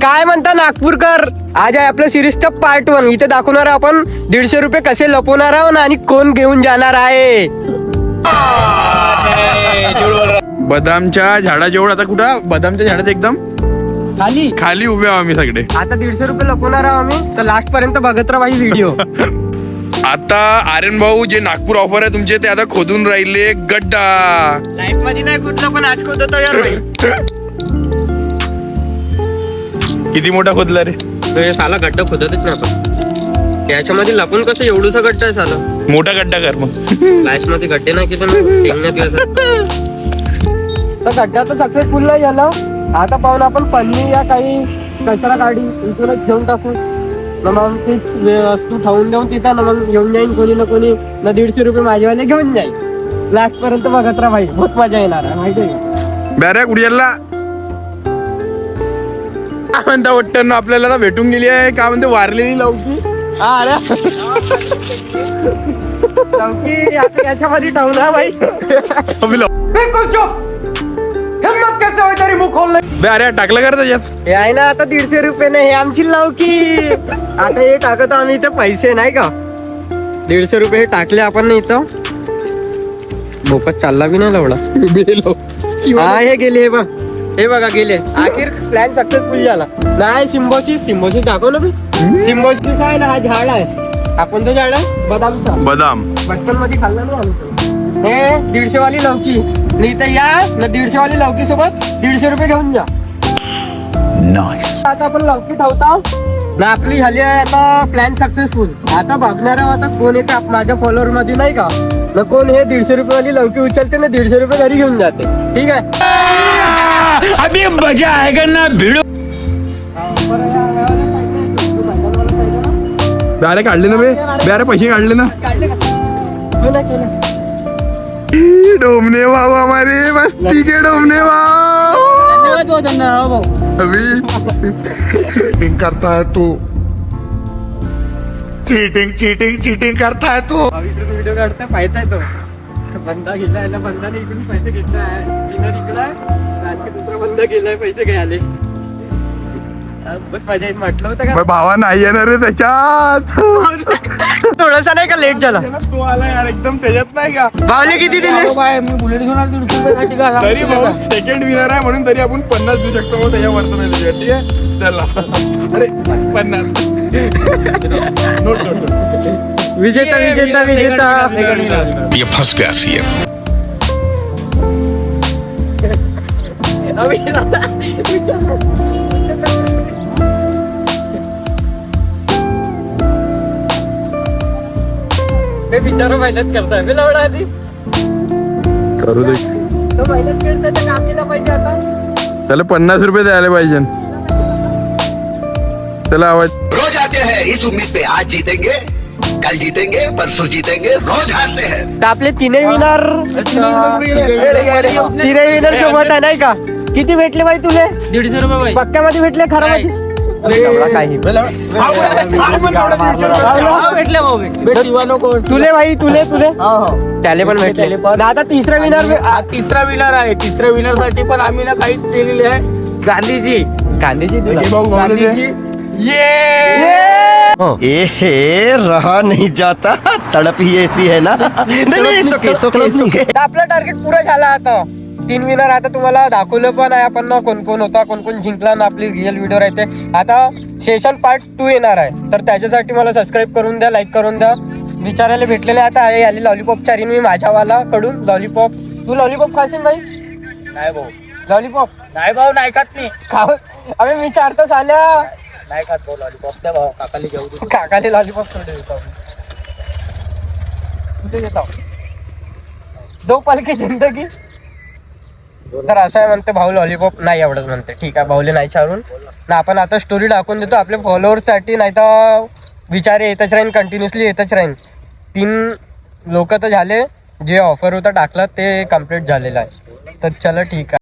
काय म्हणता नागपूरकर, आज आहे आपलं सिरीजचं पार्ट 1. इथे दाखवणार आपण 150 रुपये कसे लपवणार आहोत आणि कोण घेऊन जाणार आहे. बदामच्या झाडाजवळ आता कुठं बदामच्या झाडाच्या एकदम खाली खाली उभे आहो आम्ही सगळे. आता 150 रुपये लपवणार आहोत आम्ही, तर लास्ट पर्यंत बघत राहा व्हिडिओ. आता आर्यन भाऊ जे नागपूर ऑफर आहे तुमचे ते आता खोदून राहिले गड्डा. लाईफ मध्ये नाही खोदलं पण आज खोदतो यार भाई. किती मोठा खोदला रे? हे साला गड्डा खोदतच नाही आपण. याच्यामध्ये लपून कसं एवढूसा गड्डा आहे साला. मोठा गड्डा कर मग. लाईफ मध्ये गड्डे नाही केले ना टेंगण्यात दिवस. तर गड्डा तर सक्सेसफुल नाही झाला. आता पाहून आपण पन्नी या काही कचरा गाडी इथूनच घेऊन टाकू. मग तीच वस्तू ठेवून देऊन तिथं ना मग घेऊन जाईन कोणी ना कोणी ना 150 रुपये माझेवाले घेऊन जाईल. लास्ट पर्यंत बघत राहा भाई, बहुत मजा येणार आहे माहिती आहे. बॅऱ्या कुडियाला काय म्हणता वाटतं आपल्याला ना भेटून गेली आहे. काय म्हणते वारलेली लवकी. लवकी आता याच्यामध्ये ठेवू ना भाई. अरे टाकलं कर त्याच्यात. हे आहे ना आता 150 रुपये नाही, हे आमची लवकी. आता हे टाकत आम्ही इथं पैसे नाही का. 150 रुपये हे टाकले आपण इथं. भोकत चालला बी नाही लवडा. हा हे गेले, हे बघा गेले. अखेर प्लॅन सक्सेसफुल झाला. नाही सिम्बोसिस दाखव ना मी. सिम्बोसिस आहे ना, हा झाड आहे. आपण तो झाड आहे बदामचा. बदाम बचपन मध्ये खाल्ला ना आम्ही. हे 150 वाली लवकी. नाही तर या ना 150 वाली लवकी सोबत 150 रुपये घेऊन जा. आता आपण लवकी ठेवता ना. आपली झाली आहे आता प्लॅन सक्सेसफुल. आता बघणार आहोत आता कोण येते माझ्या फॉलोअर मध्ये नाही का ना. कोण हे 150 रुपये वाली लवकी उचलते ना 150 रुपये घरी घेऊन जाते. ठीक आहे. अभी मजा आएगा ना भिड़ो. बॅरे काढले ना बे. बॅरे पैसे काढले ना. डोमने भाऊ हमारे मस्ती के डोमने भाऊ. अभी चीटिंग करता है तू. चीटिंग करता है तू. व्हिडिओ काढता पाहताय तो बंदा गेलाय ना. बंदाने इकडून पैसे घेतलाय. विनर इकलाय आणखी दुसरा बंदा गेलाय पैसे घ्यायले. बहुत मजा येईल म्हटलं होतं का. भावा नाही येणार रे त्याच्यात. थोडासा नाही का लेट झाला. तू आला यार एकदम त्याच्यात नाही का. भावले किती दिले. तरी भाऊ सेकंड विनर आहे म्हणून तरी आपण 50 देऊ शकतो. त्याच्या वरती नाही देऊ. ठीक आहे चला. अरे 50 नोट. विजेता ये फंस गया सीएम. बिचारा मेहनत करताय मी लवडा आधी. करू दे. तो मेहनत करताय तर काम केलं पाहिजे. आता त्याला 50 रुपये द्यायला पाहिजे. त्याला आवाज. रोज आते हैं इस उम्मीद पे आज जीतेंगे, कल जीतेंगे, परसों जीतेंगे, रोज हारते हैं. तर आपले तिन्ही विनर सोबत आहे नाही का. किती भेटले बाई तुले. 150 रुपये पक्क्यामध्ये भेटले खरामध्ये काही तुले भाई तुले त्याले पण भेटले. आता तिसरा विनर आहे. तिसऱ्या विनर साठी पण आम्ही ना काही दिलेले आहे. गांधीजी ये रहा नहीं जाता. तड़प ही ऐसी है ना. नहीं सुके. आपला टार्गेट पुरा झाला. आता 3 विनर. आता तुम्हाला दाखवलं पण आहे आपण ना कोण कोण होता, कोण कोण जिंकला ना. आपली रिअल व्हिडिओ राहते. आता सेशन पार्ट 2 येणार आहे. तर त्याच्यासाठी मला सबस्क्राईब करून द्या, लाईक करून द्या. विचारायला भेटलेले आता आहे आले लॉलीपॉप चारीन मी माझ्यावाला कडून. लॉलीपॉप तू लॉलीपॉप खाशील भाई. नाही भाऊ. लॉलीपॉप नाही भाऊ नाही खात मी. खाऊ आम्ही विचारतो साल्या. नाही खात भाऊ लॉलीपॉप. त्या भाऊ काकाली घेऊ दे. काकाले लॉलीपॉप थोडे देतो कुठे देतो. 2 पल की जिंदगी. तर असं आहे म्हणते भाऊ लॉलीपॉप नाही आवडत म्हणते. ठीक आहे भाऊले नाही चारून ना. आपण आता स्टोरी टाकून देतो आपल्या फॉलोअर्ससाठी. नाही तर विचारे येतच राहीन, कंटिन्युअसली येतच राहीन. 3 लोक तर झाले. जे ऑफर होता टाकलं ते कम्प्लीट झालेलं आहे. तर चला ठीक आहे.